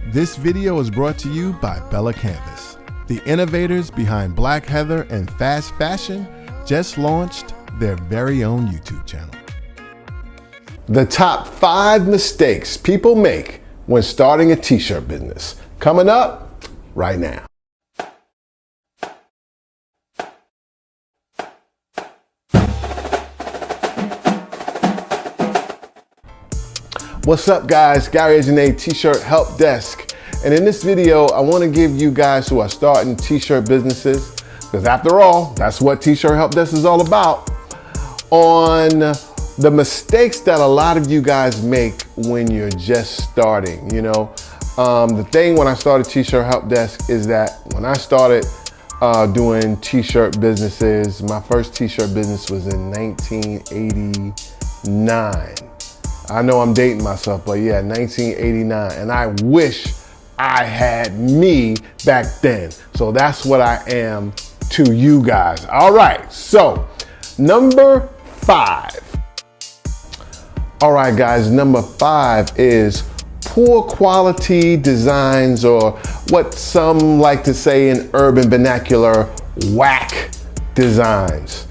This video is brought to you by Bella Canvas. The innovators behind Black Heather and fast fashion just launched their very own YouTube channel. The top 5 mistakes people make when starting a t-shirt business. Coming up right now. What's up guys, Gary Ajane, T-Shirt Help Desk. And in this video, I want to give you guys who are starting t-shirt businesses, because after all, that's what T-Shirt Help Desk is all about, on the mistakes that a lot of you guys make when you're just starting. You know, the thing when I started T-Shirt Help Desk is that when I started doing t-shirt businesses, my first t-shirt business was in 1989. I know I'm dating myself, but yeah, 1989. And I wish I had me back then. So that's what I am to you guys. All right, so number 5. All right, guys, number 5 is poor quality designs, or what some like to say in urban vernacular, whack designs.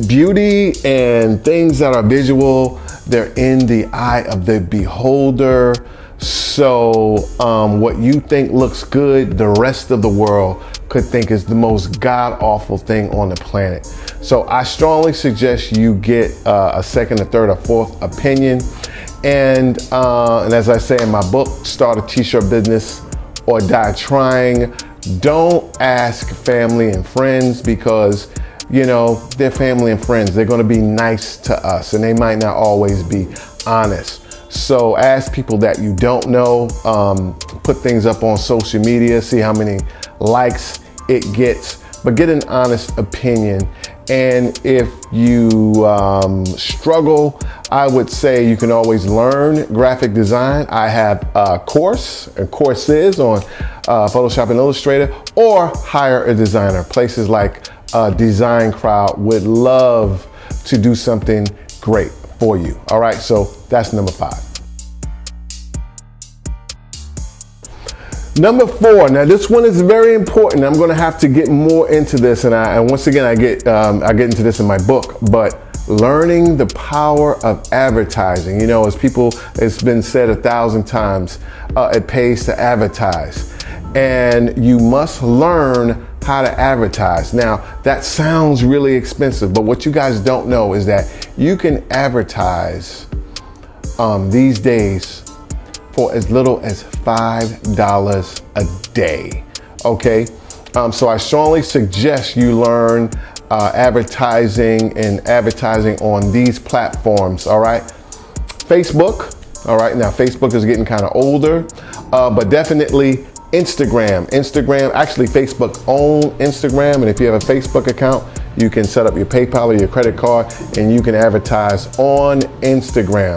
Beauty and things that are visual, they're in the eye of the beholder. So what you think looks good, the rest of the world could think is the most god-awful thing on the planet. So I strongly suggest you get a second, a third, or fourth opinion. And as I say in my book, Start a T-Shirt Business or Die Trying, don't ask family and friends, because you know, they're family and friends. They're gonna be nice to us and they might not always be honest. So ask people that you don't know, put things up on social media, see how many likes it gets, but get an honest opinion. And if you struggle, I would say you can always learn graphic design. I have a course and courses on Photoshop and Illustrator, or hire a designer. Places like Design Crowd would love to do something great for you. All right, so that's number 5. Number 4, now this one is very important. I'm gonna have to get more into this, and once again, I get into this in my book, but learning the power of advertising. You know, it's been said 1,000 times, it pays to advertise. And you must learn how to advertise. Now, that sounds really expensive, but what you guys don't know is that you can advertise these days for as little as $5 a day, okay? So I strongly suggest you learn advertising on these platforms, all right? Facebook, all right, now Facebook is getting kind of older, but definitely Instagram, actually Facebook own Instagram, and if you have a Facebook account, you can set up your PayPal or your credit card and you can advertise on Instagram.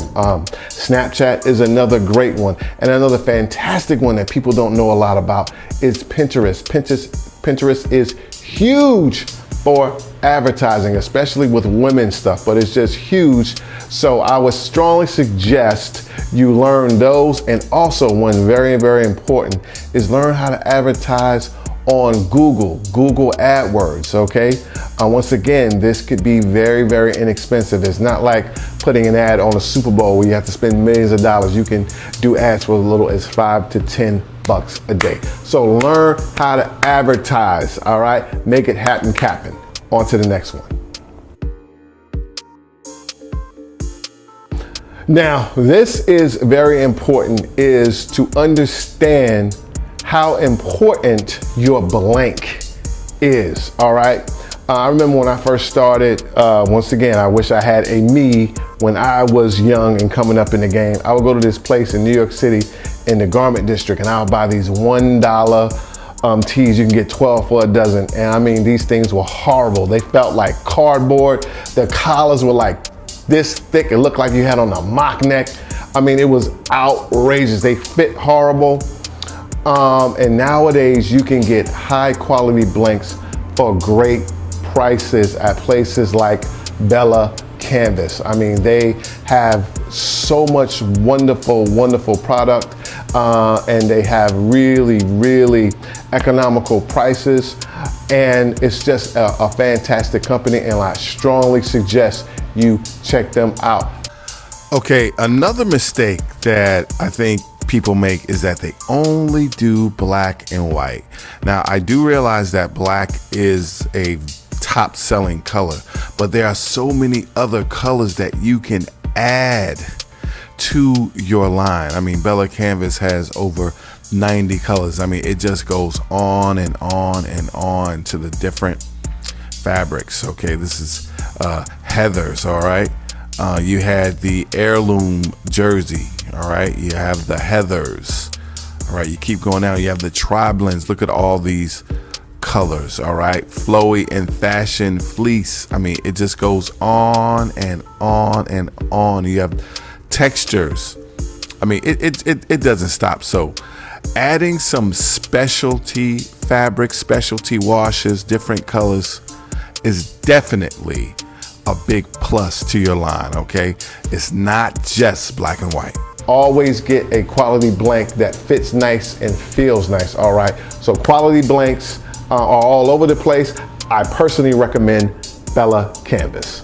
Snapchat is another great one. And another fantastic one that people don't know a lot about is Pinterest. Pinterest is huge for advertising, especially with women's stuff, but it's just huge. So I would strongly suggest you learn those. And also one very, very important is learn how to advertise on Google AdWords, okay? Once again, this could be very, very inexpensive. It's not like putting an ad on a Super Bowl where you have to spend millions of dollars. You can do ads for as little as $5 to $10 a day. So learn how to advertise, all right? Make it happen, Captain. On to the next one. Now, this is very important, is to understand how important your blank is, all right? I remember when I first started, once again, I wish I had a me when I was young and coming up in the game. I would go to this place in New York City in the garment district, and I would buy these $1 tees. You can get 12 for a dozen. And I mean, these things were horrible. They felt like cardboard. The collars were like this thick. It looked like you had on a mock neck. I mean, it was outrageous. They fit horrible. And nowadays you can get high quality blanks for great prices at places like Bella Canvas. I mean, they have so much wonderful, wonderful product, and they have really, really economical prices. And it's just a fantastic company, and I strongly suggest you check them out. Okay, another mistake that I think people make is that they only do black and white. Now, I do realize that black is a top selling color, but there are so many other colors that you can add to your line. I mean, Bella Canvas has over 90 colors. I mean, it just goes on and on and on to the different fabrics. Okay, this is Heathers, all right? You had the heirloom jersey, all right? You have the Heathers, all right? You keep going down, you have the tri-blends. Look at all these colors, all right? Flowy and fashion fleece. I mean, it just goes on and on and on. You have textures. I mean, it doesn't stop. So adding some specialty fabrics, specialty washes, different colors is definitely a big plus to your line, okay? It's not just black and white. Always get a quality blank that fits nice and feels nice, all right? So quality blanks are all over the place. I personally recommend Bella Canvas.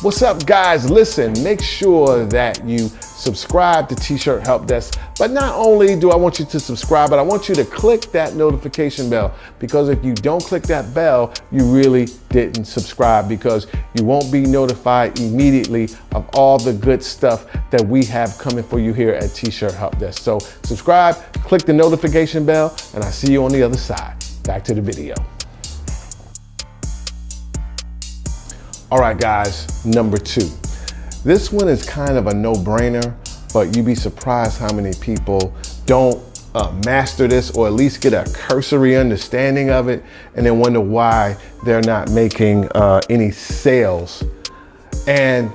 What's up, guys? Listen, make sure that you subscribe to T-Shirt Help Desk. But not only do I want you to subscribe, but I want you to click that notification bell, because if you don't click that bell, you really didn't subscribe, because you won't be notified immediately of all the good stuff that we have coming for you here at T-Shirt Help Desk. So subscribe, click the notification bell, and I see you on the other side. Back to the video. All right, guys, number 2. This one is kind of a no-brainer, but you'd be surprised how many people don't master this, or at least get a cursory understanding of it, and then wonder why they're not making any sales. And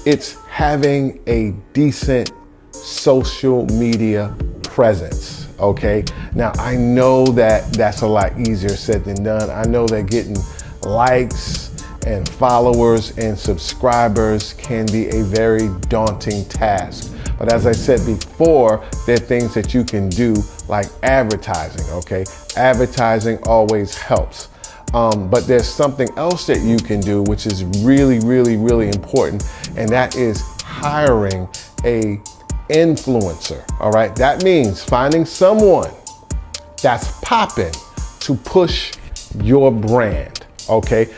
it's having a decent social media presence, okay? Now, I know that that's a lot easier said than done. I know that getting likes and followers and subscribers can be a very daunting task. But as I said before, there are things that you can do, like advertising, okay? Advertising always helps. But there's something else that you can do, which is really, really, really important, and that is hiring a influencer, all right? That means finding someone that's popping to push your brand, okay?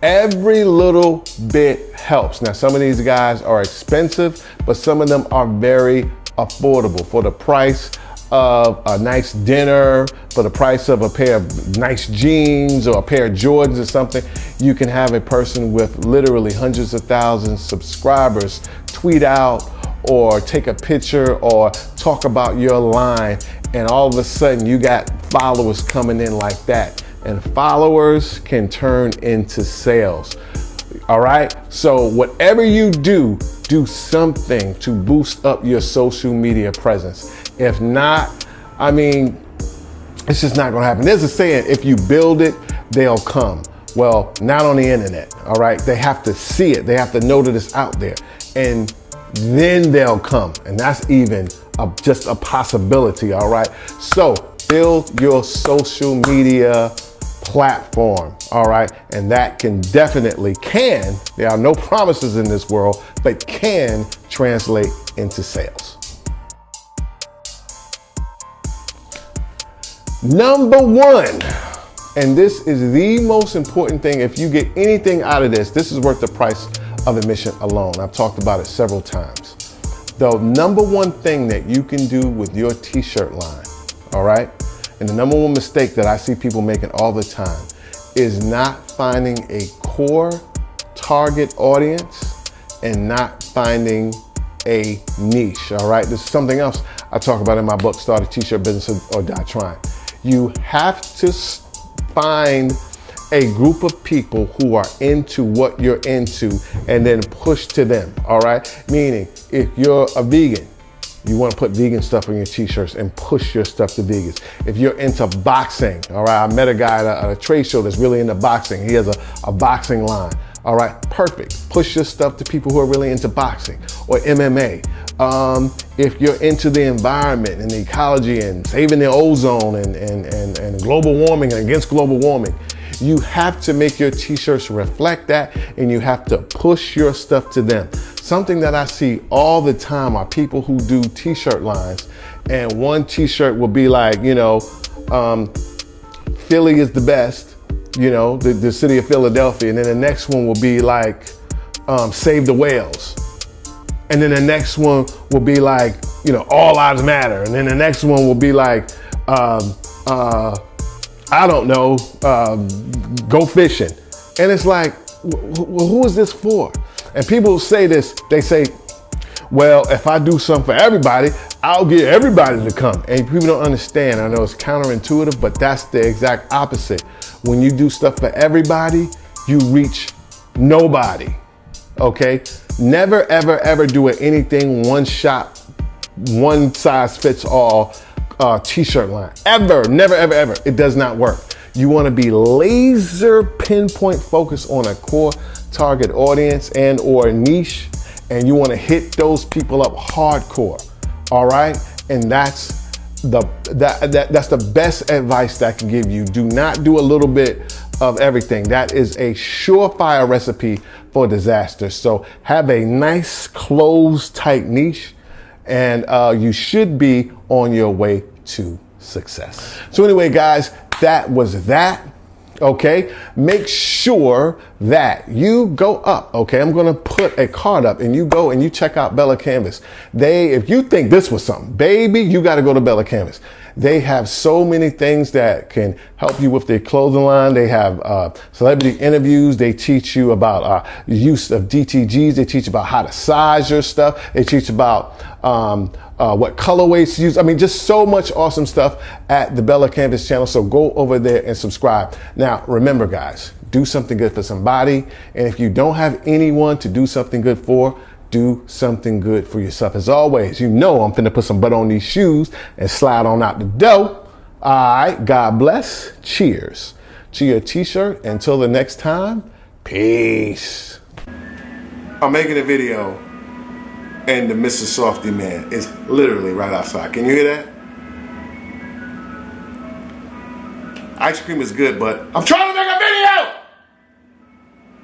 Every little bit helps. Now, some of these guys are expensive, but some of them are very affordable. For the price of a nice dinner, for the price of a pair of nice jeans or a pair of Jordans or something, you can have a person with literally hundreds of thousands of subscribers tweet out or take a picture or talk about your line, and all of a sudden you got followers coming in like that. And followers can turn into sales, all right? So whatever you do, do something to boost up your social media presence. If not, I mean, it's just not gonna happen. There's a saying, if you build it, they'll come. Well, not on the internet, all right? They have to see it. They have to know that it's out there, and then they'll come. And that's even just a possibility, all right? So build your social media platform, all right? And that can there are no promises in this world, but can translate into sales. Number 1, and this is the most important thing. If you get anything out of this, this is worth the price of admission alone. I've talked about it several times. The number 1 thing that you can do with your t-shirt line, all right? And the number 1 mistake that I see people making all the time is not finding a core target audience and not finding a niche, all right? This is something else I talk about in my book, Start a T-Shirt Business or Die Trying. You have to find a group of people who are into what you're into and then push to them, all right? Meaning, if you're a vegan, you want to put vegan stuff on your t-shirts and push your stuff to vegans. If you're into boxing, all right, I met a guy at a trade show that's really into boxing. He has a boxing line. All right, perfect. Push your stuff to people who are really into boxing or MMA. If you're into the environment and the ecology and saving the ozone and global warming and against global warming, you have to make your t-shirts reflect that, and you have to push your stuff to them. Something that I see all the time are people who do t-shirt lines, and one t-shirt will be like, you know, Philly is the best, you know, the city of Philadelphia. And then the next one will be like, save the whales. And then the next one will be like, you know, all lives matter. And then the next one will be like, I don't know, go fishing. And it's like, who is this for? And people say this, they say, well, if I do something for everybody, I'll get everybody to come. And people don't understand. I know it's counterintuitive, but that's the exact opposite. When you do stuff for everybody, you reach nobody, okay? Never, ever, ever do anything one shot, one size fits all t-shirt line. Ever, never, ever, ever. It does not work. You wanna be laser pinpoint focused on a core target audience and or niche, and you wanna hit those people up hardcore, all right? And that's the best advice that I can give you. Do not do a little bit of everything. That is a surefire recipe for disaster. So have a nice closed tight niche, and you should be on your way to success. So anyway, guys, that was that. Okay, make sure that you go up. Okay, I'm gonna put a card up, and you go and you check out Bella Canvas. If you think this was something, baby, you got to go to Bella Canvas. They have so many things that can help you with their clothing line. They have celebrity interviews. They teach you about the use of DTGs. They teach about how to size your stuff. They teach about what colorways to use. I mean, just so much awesome stuff at the Bella Canvas channel. So go over there and subscribe. Now, remember, guys, do something good for somebody. And if you don't have anyone to do something good for, do something good for yourself. As always, you know I'm finna put some butter on these shoes and slide on out the door. All right, God bless. Cheers to your t-shirt. Until the next time, peace. I'm making a video, and the Mr. Softy man is literally right outside. Can you hear that? Ice cream is good, but I'm trying to